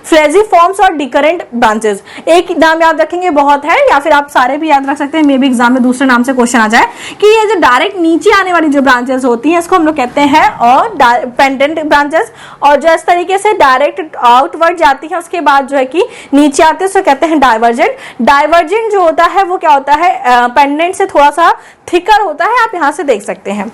falciforms और decurrent branches। एक नाम याद रखेंगे बहुत है, या फिर आप सारे भी याद रख सकते हैं, मे भी एग्जाम में दूसरे नाम से क्वेश्चन आ जाए, कि ये जो डायरेक्ट नीचे आने वाली जो ब्रांचेस होती हैं इसको हम लोग कहते हैं और पेंडेंट ब्रांचेस, और जो इस तरीके से डायरेक्ट आउटवर्ड जाती है उसके बाद जो है कि नीचे आते हैं उसको कहते हैं डाइवर्जेंट। डाइवर्जेंट जो होता है वो क्या होता है, पेंडेंट से थोड़ा सा थिकर होता है, आप यहां से देख सकते हैं।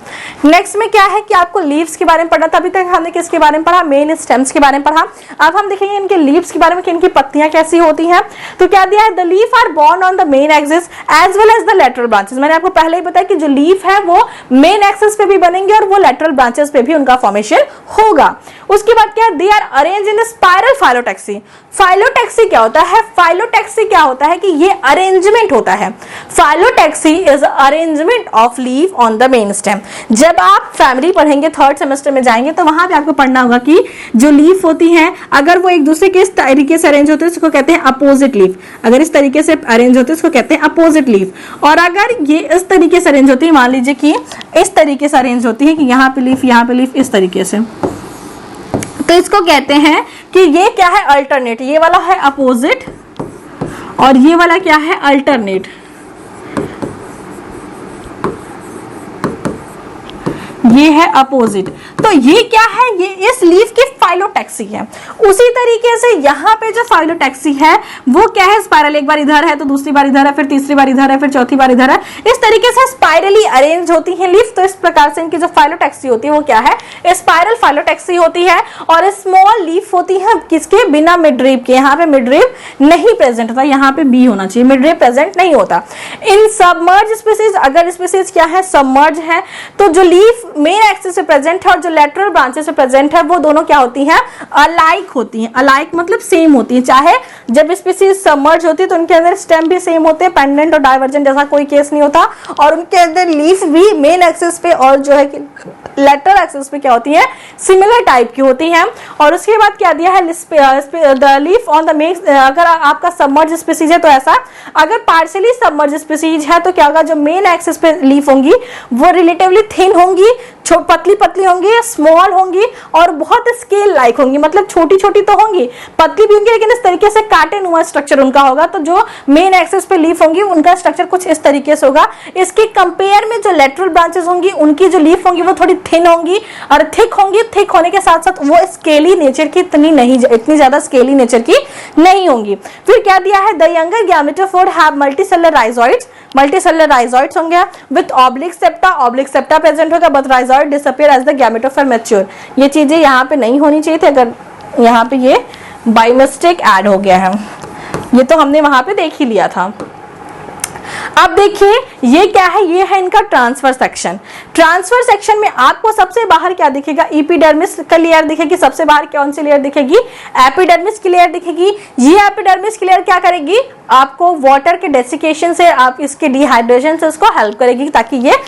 नेक्स्ट में क्या है कि आपको लीव्स के बारे में पढ़ना था, अभी तक हमने किसके बारे में पढ़ा, मेन स्टेम्स के बारे में पढ़ा। अब हम देखेंगे इनके लीव्स के बारे में कि इनकी पत्तियां कैसी होती हैं। तो क्या दिया है, the leaf are borne on the main axis as well as the lateral branches. मैंने आपको पहले ही बताया कि जो लीफ है वो मेन एक्सिस पे भी बनेंगे और वो लेटरल ब्रांचेस पे भी उनका फॉर्मेशन होगा। उसके बाद क्या, they are arrange in spiral phyllotaxy. Phyllotaxy क्या होता है, फाइलोटैक्सी क्या होता है कि ये अरेंजमेंट होता है। Phyllotaxy is arrangement of leaf on the main stem. जब आप फैमिली पढ़ेंगे, थर्ड सेमेस्टर में जाएंगे, तो वहां पे आपको पढ़ना होगा कि जो लीफ होती हैं अगर वो एक दूसरे के इस तरीके से अरेंज होते हैं उसको कहते हैं अपोजिट लीफ। अगर इस तरीके से अरेंज होते हैं उसको कहते हैं अपोजिट लीफ। और अगर ये इस तरीके से अरेंज होती है, मान लीजिए कि इस तरीके से अरेंज होती है कि यहाँ पे लीफ यहाँ पे लीफ इस तरीके से, तो इसको कहते हैं कि ये क्या है, अल्टरनेट। ये वाला है अपोजिट और ये वाला क्या है, अल्टरनेट। ये है अपोजिट। तो ये क्या है, ये इस लीफ की फाइलोटैक्सी है। उसी तरीके से यहाँ पे जो फाइलोटैक्सी है वो क्या है, स्पाइरल, एक बार इधर है तो दूसरी बार इधर है, फिर तीसरी बार इधर है, फिर चौथी बार इधर है, इस तरीके से स्पाइरली अरेंज होती है लीफ। तो इस प्रकार से इनकी जो फाइलोटैक्सी होती है वो क्या है, स्पाइरल फाइलोटैक्सी होती है। और स्मॉल लीफ होती है किसके, बिना मिडरिब के। यहाँ पे मिडरिब नहीं प्रेजेंट होता, यहाँ पे बी होना चाहिए, मिडरिब प्रेजेंट नहीं होता। इन सबमर्ज स्पीसीज, अगर स्पीसीज क्या है, सबमर्ज है, तो जो लीफ मेन एक्सिस पे प्रेजेंट है और जो लेटरल ब्रांचेस पे प्रेजेंट है वो दोनों क्या होती हैं, अलाइक होती हैं। अलाइक मतलब सेम होती है। चाहे जब स्पीसीज सबमर्ज होती है तो उनके अंदर स्टेम भी सेम होते हैं, पेंडेंट और डाइवर्जेंट जैसा कोई केस नहीं होता, और उनके अंदर लीफ भी मेन एक्सिस पे और जो है कि लेटरल एक्सिस पे क्या होती है, सिमिलर टाइप की होती हैं। और उसके बाद क्या दिया है, the leaf on the main, अगर आपका सबमर्ज स्पीसीज है तो ऐसा, अगर पार्शियली सबमर्ज स्पीसीज है तो क्या होगा, जो मेन एक्सिस पे लीफ होंगी वो रिलेटिवली थिन होंगी, पतली पतली होंगी, स्मॉल होंगी और बहुत स्केल लाइक होंगी। मतलब छोटी छोटी तो होंगी, पतली भी होंगी, लेकिन इस तरीके से काटे नुमा स्ट्रक्चर उनका होगा। तो जो मेन एक्सिस पे लीफ होंगी उनका स्ट्रक्चर कुछ इस तरीके से होगा। इसके कंपेयर में जो लेटरल ब्रांचेस होंगी उनकी जो लीफ होंगी वो थोड़ी थिन होंगी और थिक होंगी। थिक होने के साथ साथ वो स्केली नेचर की इतनी ज्यादा स्केली नेचर की नहीं होंगी। फिर क्या दिया है, the younger gametophore have multicellular rhizoids. Multicellular rhizoids होंगे विद ऑब्लिक सेप्टा प्रेजेंट होगा, but rhizoid disappear as the gametophore mature. ये चीजें यहाँ पे नहीं होनी चाहिए थी, अगर यहाँ पे ये बाय मिस्टेक ऐड हो गया है, ये तो हमने वहां पे देख ही लिया था। अब देखिए ये क्या है, ये है इनका ट्रांसफर सेक्शन। ट्रांसफर सेक्शन में आपको सबसे बाहर क्या दिखेगा, एपिडर्मिस का लेयर दिखेगी। सबसे बाहर कौन सी लेयर दिखेगी, एपिडर्मिस की लेयर दिखेगी। ये एपिडर्मिस की लेयर क्या करेगी, आपको वाटर के डेसिकेशन से, आप इसके डिहाइड्रेशन से उसको हेल्प करेगी ताकि ये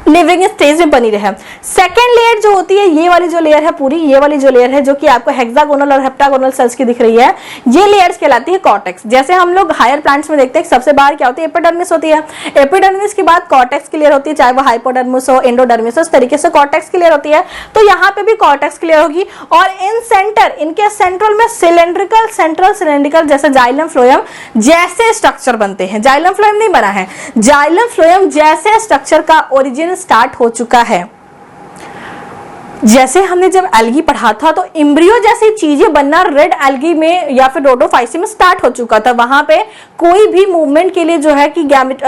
लिविंग स्टेज में बनी रहे। सेकेंड लेयर जो होती है, ये वाली जो लेयर है पूरी, ये वाली जो लेयर है जो कि आपको हेक्सागोनल और हेप्टागोनल सेल्स की दिख रही है, ये लेयर्स कहलाती है कॉर्टेक्स। जैसे हम लोग हायर प्लांट्स में देखते हैं सबसे बाहर क्या होती है, एपिडर्मिस होती है। एपिडर्मिस के बाद कॉर्टेक्स की लेयर होती है, चाहे वो हाइपोडर्मिस हो, एंडोडर्मिस हो, इस तरीके से कॉर्टेक्स की लेयर होती है। तो यहाँ पे भी कॉर्टेक्स की लेयर होगी। और इन सेंटर, इनके सेंट्रल में सिलेंड्रिकल, सेंट्रल सिलेंड्रिकल जैसे जाइलम फ्लोएम जैसे स्ट्रक्चर बनते हैं। जाइलम फ्लोएम नहीं बना है, जाइलम फ्लोएम जैसे स्ट्रक्चर का ओरिजिन स्टार्ट हो चुका है। जैसे हमने जब एल्गी पढ़ा था तो एम्ब्रियो जैसी चीजें बनना रेड एल्गी में या फिर रोडोफाइसी में स्टार्ट हो चुका था। वहां पे कोई भी मूवमेंट के लिए जो है कि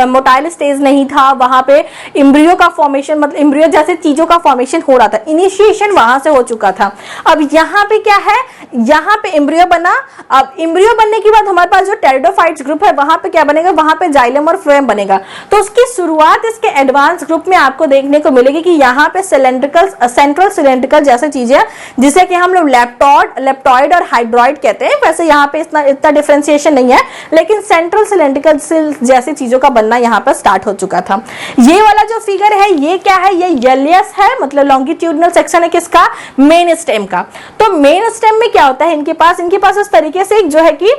मोटाइल स्टेज नहीं था, वहां पे एम्ब्रियो का फॉर्मेशन मतलब एम्ब्रियो जैसे चीजों का फॉर्मेशन हो रहा था, इनिशिएशन वहां से हो चुका था। अब यहाँ पे क्या है, यहाँ पे एम्ब्रियो बना। अब एम्ब्रियो बनने के बाद हमारे पास जो टेरिडोफाइट्स ग्रुप है वहां पे क्या बनेगा, वहां पे जाइलम और फ्लोएम बनेगा। तो उसकी शुरुआत इसके एडवांस ग्रुप में आपको देखने को मिलेगी कि यहाँ पे सिलेंड्रिकल सेंट्रल सिलेंड्रिकल जैसे चीजें जिसे कि हम लोग लेप्टॉइड और हाइड्रॉइड कहते हैं। वैसे यहाँ पे इतना डिफरेंशिएशन नहीं है, लेकिन सेंट्रल सिलेंड्रिकल जैसी चीजों का बनना यहाँ पर स्टार्ट हो चुका था। ये वाला जो फिगर है ये क्या है, ये एलियस है, मतलब लॉन्गिट्यूडनल सेक्शन है किसका, मेन स्टेम का। तो मेन स्टेम में क्या होता है, इनके पास इस तरीके से जो है कि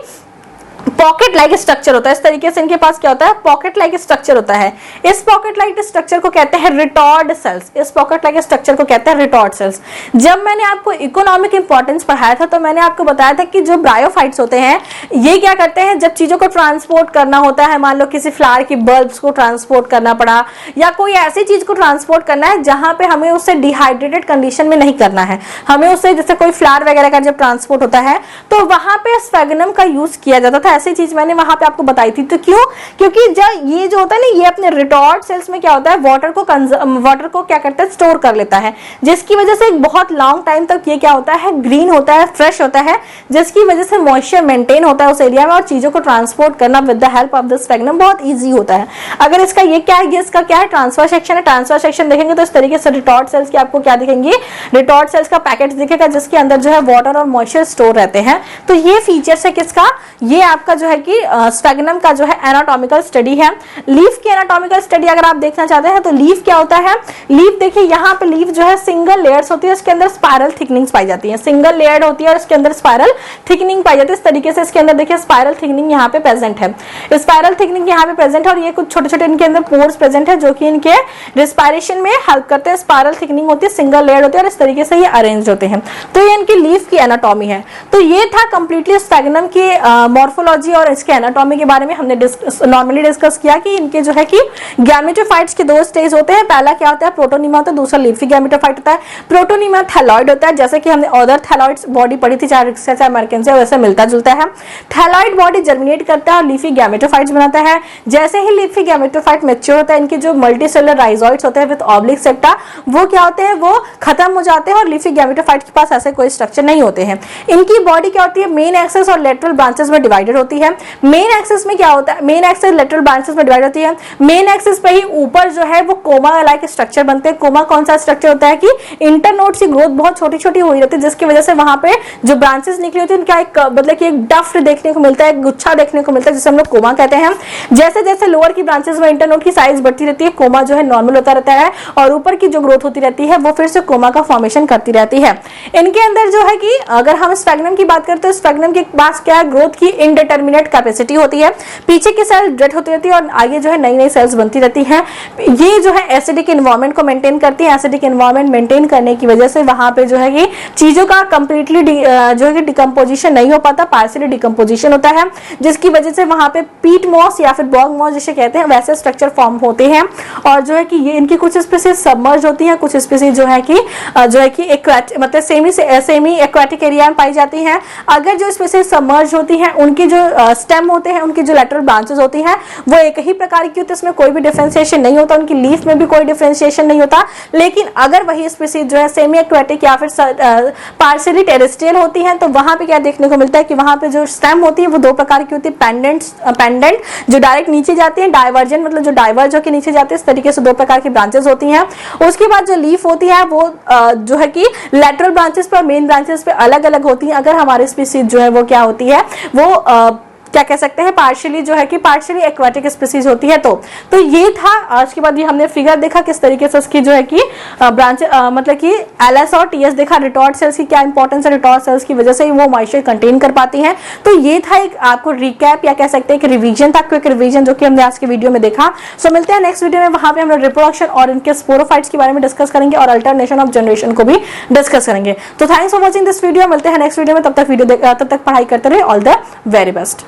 पॉकेट लाइक स्ट्रक्चर होता है। इस तरीके से इनके पास क्या होता है, पॉकेट लाइक स्ट्रक्चर होता है। इस पॉकेट लाइक स्ट्रक्चर को कहते हैं रिटॉर्ड सेल्स। इस पॉकेट लाइक स्ट्रक्चर को कहते हैं रिटॉर्ड सेल्स। जब मैंने आपको इकोनॉमिक इंपॉर्टेंस पढ़ाया था तो मैंने आपको बताया था कि जो ब्रायोफाइट्स होते हैं ये क्या करते हैं, जब चीजों को ट्रांसपोर्ट करना होता है, मान लो किसी फ्लावर की बल्ब्स को ट्रांसपोर्ट करना पड़ा या कोई ऐसी चीज को ट्रांसपोर्ट करना है जहां पे हमें उससे डिहाइड्रेटेड कंडीशन में नहीं करना है, हमें उससे जैसे कोई फ्लावर वगैरह का जब ट्रांसपोर्ट होता है तो वहां पे स्फेगनम का यूज किया जाता था। ऐसी चीज मैंने वहां पे आपको बताई थी। तो क्यों, क्योंकि जब ये जो होता है ना, ये अपने रिटॉर्ड सेल्स में क्या होता है, वाटर को क्या करता है, स्टोर कर लेता है, जिसकी वजह से एक बहुत लॉन्ग टाइम तक ये क्या होता है, ग्रीन होता है, फ्रेश होता है, जिसकी वजह से मॉइस्चर मेंटेन होता है उस एरिया में और चीजों को ट्रांसपोर्ट करना with the help of the sphagnum बहुत ईजी होता है। अगर इसका ये क्या है, इसका क्या है, ट्रांसफर सेक्शन है। ट्रांसफर सेक्शन देखेंगे तो इस तरीके से रिटॉर्ड सेल्स की आपको क्या दिखेंगे, रिटॉर्ड सेल्स का पैकेट दिखेगा जिसके अंदर जो है वाटर और मॉइस्चर स्टोर रहते हैं। तो ये फीचर्स है किसका, ये आपका जो है कि स्फेगनम का जो है एनाटॉमिकल स्टडी है। लीफ की एनाटॉमिकल स्टडी अगर आप देखना चाहते हैं तो लीफ क्या होता है, लीफ देखिए यहाँ पे लीफ जो है सिंगल लेयर्स होती है, उसके अंदर स्पाइरल थिकनिंग्स पाई जाती है, सिंगल लेयर्ड होती है और इसके अंदर स्पाइरल थिकनिंग पाई जाती है। इस तरीके से इसके अंदर देखिए स्पाइरल थिकनिंग यहाँ पे प्रेजेंट है, स्पाइरल थिकनिंग यहाँ पे प्रेजेंट है और ये कुछ छोटे छोटे इनके अंदर पोर्स प्रेजेंट है जो कि इनके रेस्पिरेशन में हेल्प करते हैं। स्पाइरल थिकनिंग होती है, सिंगल लेयर्ड होती है और इस तरीके से ये अरेंज होते हैं। तो ये इनकी लीफ की एनाटॉमी है। तो ये था कंप्लीटली स्फेगनम की मॉर्फोलॉजी और इसके एनाटॉमी के बारे में हमने नॉर्मली डिस्कस किया कि इनके जो है कि गैमेटोफाइट्स के दो स्टेज होते हैं। पहला क्या होता है, प्रोटोनीमा होता है, दूसरा लीफी गैमेटोफाइट होता है। प्रोटोनीमा थैलॉइड होता है, जैसे कि हमने अदर थैलॉइड्स बॉडी पढ़ी थी, चाहे रिक्सा चाहे अमेरिकन से, वैसे मिलता जुलता है। थैलॉइड बॉडी जर्मिनेट करता है और लीफी गैमेटोफाइट्स बनाता है। जैसे ही लीफी गैमेटोफाइट मैच्योर होता है, इनके जो मल्टीसेलुलर राइजोइड्स होते हैं विद ऑब्लिक सेप्टा वो क्या होते हैं, वो खत्म हो जाते हैं और लीफी गैमेटोफाइट के पास ऐसे कोई स्ट्रक्चर नहीं होते हैं। इनकी बॉडी क्या होती है, मेन एक्सेस और लेटरल ब्रांचेस में डिवाइडेड होती है। मेन एक्सेस में क्या होता है, मेन एक्सेस लेटरल ब्रांचेस में डिवाइड होती है। मेन एक्सेस पे ही ऊपर जो है वो कोमा लाइक स्ट्रक्चर बनते हैं। कोमा कौन सा स्ट्रक्चर होता है कि इंटरनोड्स की ग्रोथ बहुत छोटी छोटी हो रहती है, जिसकी वजह से वहां पे जो ब्रांचेस निकली होती है उनका एक मतलब कि एक डफ्ट देखने को मिलता है, एक गुच्छा देखने को मिलता है जिसे हम लोग कोमा कहते हैं। जैसे जैसे लोअर की ब्रांचेस में इंटरनोड की साइज बढ़ती रहती है, कोमा जो है नॉर्मल होता रहता है और ऊपर की जो ग्रोथ होती रहती है वो फिर से कोमा का फॉर्मेशन करती रहती है। इनके अंदर जो है कि अगर हम स्फेगनम की बात करते हैं, स्फेगनम के पास क्या है, ग्रोथ की इनडिटरमिनेट कैपेसिटी होती है। पीछे की सेल डेड होती रहती है और आगे जो है नई नई सेल्स बनती रहती हैं। ये जो है एसिडिक एनवायरनमेंट को मेंटेन करती है। एसिडिक एनवायरनमेंट मेंटेन करने की वजह से वहां पे जो है कि चीजों का कंप्लीटली जो है कि डिकम्पोजिशन नहीं हो पाता, पार्शियली डिकम्पोजिशन होता है, जिसकी वजह से वहां पे पीट मॉस या फिर बॉग मॉस जिसे कहते हैं वैसे स्ट्रक्चर फॉर्म होते हैं। और जो है कि ये इनकी कुछ स्पीसीज सबमर्ज होती हैं, कुछ स्पीसीज जो है कि मतलब सेमी एक्वाटिक एरिया में पाई जाती हैं। अगर जो स्पीसीज सबमर्ज होती हैं उनकी जो स्टेम होते हैं, उनकी जो लेटरल ब्रांचेस होती हैं वो एक ही प्रकार की होती है, इसमें कोई भी डिफरेंशिएशन नहीं होता, उनकी लीफ में भी कोई डिफरेंशिएशन नहीं होता। लेकिन अगर वही स्पीसीज जो है सेमी एक्वाटिक या फिर पार्शियली टेरेस्ट्रियल होती हैं तो वहां पे क्या देखने को मिलता है कि वहां पे जो स्टेम होती है वो दो प्रकार की होती है, पेंडेंट जो डायरेक्ट नीचे जाते हैं, डाइवर्जेंट मतलब जो डाइवर्ज होकर नीचे जाते हैं। इस तरीके से दो प्रकार की ब्रांचेस होती हैं। उसके बाद जो लीफ होती है वो जो है कि लेटरल ब्रांचेस पर, मेन ब्रांचेस पे अलग अलग होती हैं। अगर हमारी स्पीसीज जो है वो क्या होती है, वो क्या कह सकते हैं, पार्शियली जो है कि पार्शियली एक्वाटिक स्पीसीज होती है। तो ये था आज के बाद ये हमने फिगर देखा किस तरीके से उसकी जो है कि ब्रांच मतलब कि एलएस और टीएस देखा, रिटॉर्ड सेल्स की क्या इंपॉर्टेंस है, रिटॉर्ड सेल्स की वजह से ही वो मॉइस्चर कंटेन कर पाती हैं। तो ये था एक आपको रिकैप या कह सकते हैं कि रिवीजन था, क्विक रिवीजन जो कि हमने आज के वीडियो में देखा। सो मिलते हैं नेक्स्ट वीडियो में, वहां पे हम रिप्रोडक्शन और इनके स्पोरोफाइट्स के बारे में डिस्कस करेंगे और अल्टरनेशन ऑफ जनरेशन को भी डिस्कस करेंगे। तो thanks for watching this video, मिलते हैं नेक्स्ट वीडियो में, तब तक पढ़ाई करते रहे। All the very best.